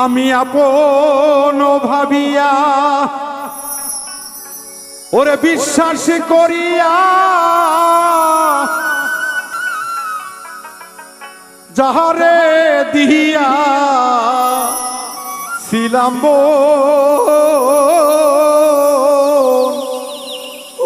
আমি আপন ভাবিয়া ওরে বিশ্বাস করিয়া যাহারে দিয়া ছিলাম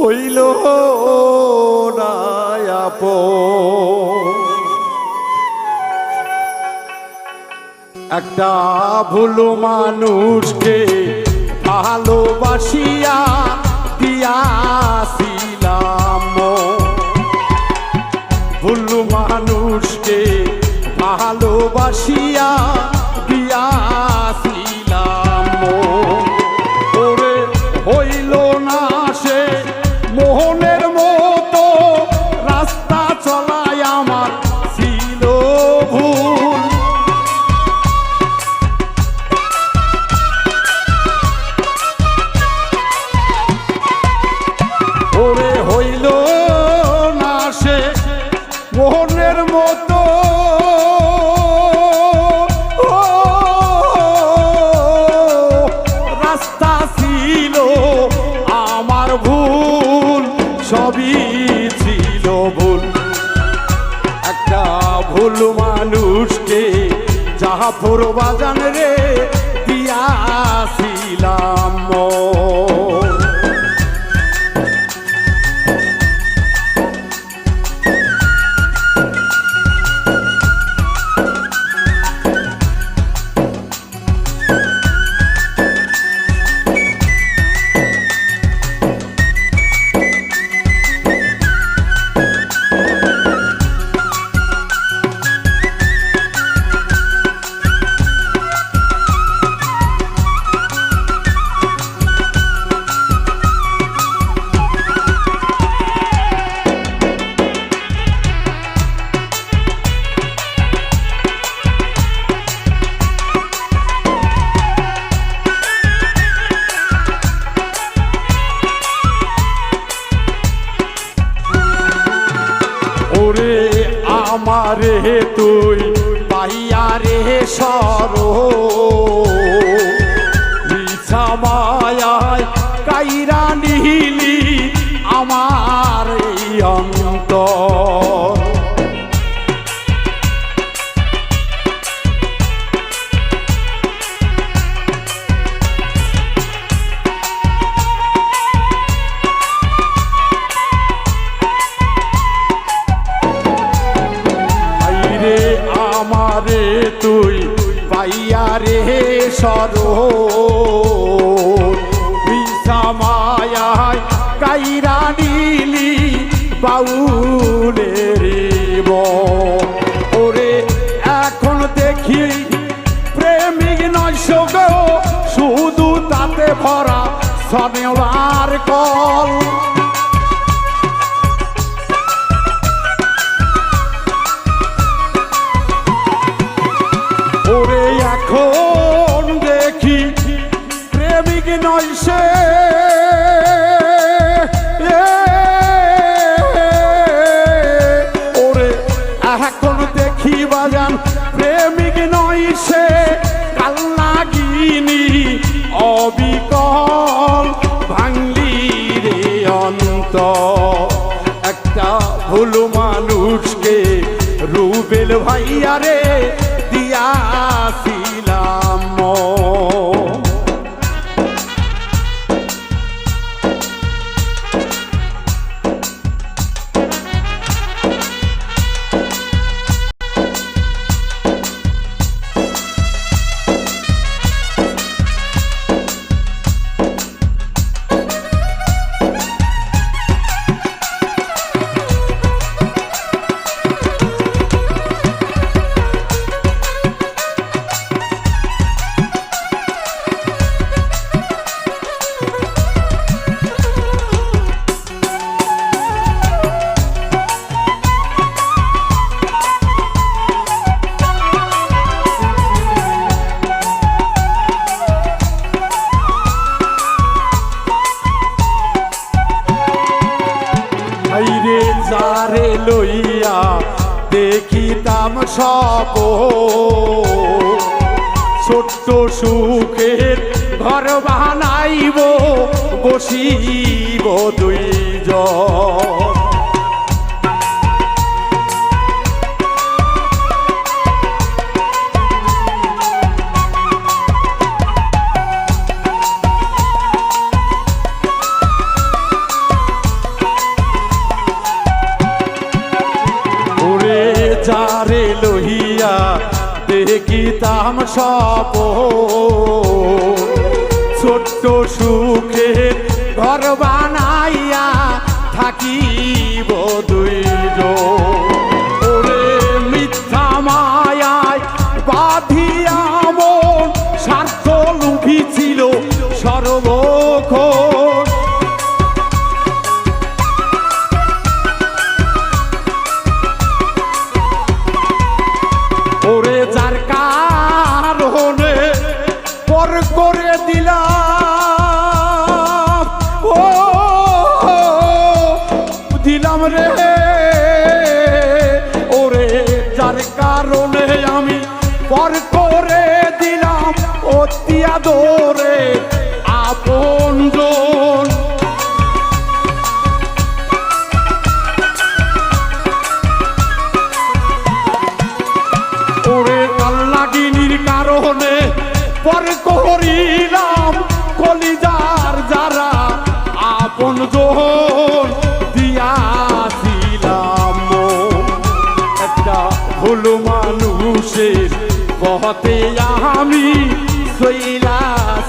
হইল না আপন। একটা ভুল মানুষকে ভালোবাসিয়া দিয়াছিলাম, ভুল মানুষকে ভালোবাসিয়া দিয়াছিলাম, ওরে হইল না সে মোহনের মতো, রাস্তা চলায় আমার ছিল ভুল। ওরে হইল না সে মোহনের মতো, রাস্তা ছিল আমার ভুল, সবই ছিল ভুল। একটা ভুল মানুষকে জাহাপুর বাজান রে দিয়াছিলাম। ওরে আমারে তুই পাইয়া রে সর, মিছা মায়ায় কাইরা নিলি আমার এই অন্তর। আমারে তুই পাইয়া রে সর, মিছা মায়ায় কাইরা নিলি বাউলের মন। ওরে এখন দেখি প্রেমিক নয় গো, শুধু তাতে ভরা সনেওয়ার কল। ওরে এখন দেখি প্রেমিক নয় সে, ওরে এখন দেখি বাজান প্রেমিক নয় সে, কাল্লাগিনী অবিকল ভাঙলি রে অন্তর। সুখের ঘর বানাইব বসিব দুইজন। যারে লহিয়া দেখিতাম সব ছোট্ট সুখের ঘর বানাইয়া থাকিব দুইজন। ওরে মিথ্যা মায়ায় বাঁধিয়া মন স্বার্থ লুভি ছিল সর্বক্ষণ। ওরে যার কারণে পর করে দিলাম, ও দিলাম রে, ওরে যার কারণে আমি পর করে দিলাম অতি আদরে আপনজন। ওরে কাল্লাগিনীর কারণে পর করিলাম কলিজার যারা আপনজন দিয়াছিলাম। একটা ভুল মানুষের পথে আমি চইলাছিলাম।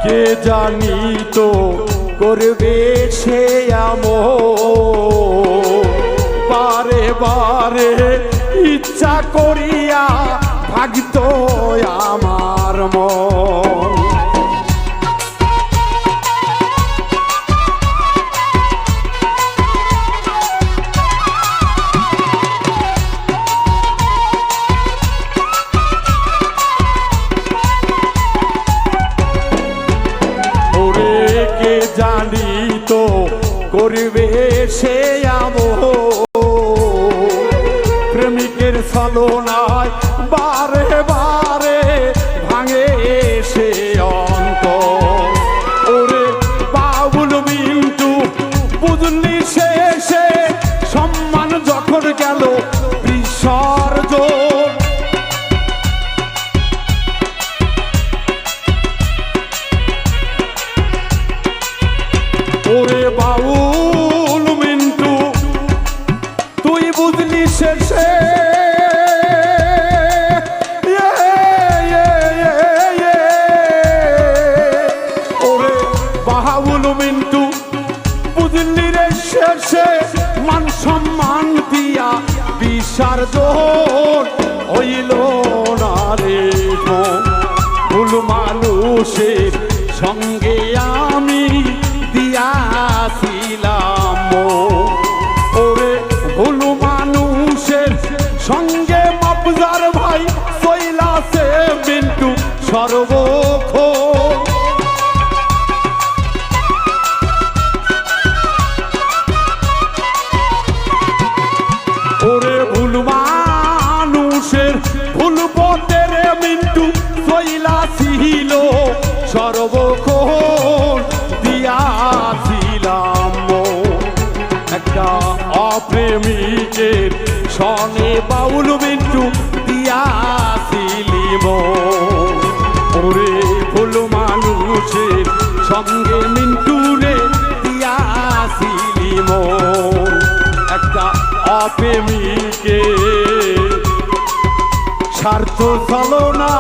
কে জানি তো করবে সে আমল, বারে বারে ইচ্ছা করিয়া ভাগত আমার মন। জানি তো করবে সে আমল, প্রেমিকের ছলনায় বারে বারে ভাঙে সে অন্তর। ওরে বাবুল মিন্টু বুঝলি শেষে সম্মান যখন গেল বিসর্জন। ওরে বাউল মিন্টু তুই বুঝলি শেষে, ওরে বাউল মিন্টু বুঝলি রে শেষে মান সম্মান দিয়া বিসর্জন হইল না রে। ভুল মানুষের সঙ্গে আমি দিয়াছিলাম। ওরে ভুল মানুষের সঙ্গে মাপজার ভাই চইলাছে মিন্টু সর্বক্ষণ। ওরে ভুল মানুষের ভুল পথের মিন্টু চইলাছিল সর্বক্ষণ দিয়াছিলাম। একটা অপ্রেমিকের সনে বাউল মিন্টু দিয়াছিলিম। ওরে ভুল মানুষের সঙ্গে মিন্টুরে দিয়াছিলি মন একটা অপ্রেমিকে স্বার্থ চলো না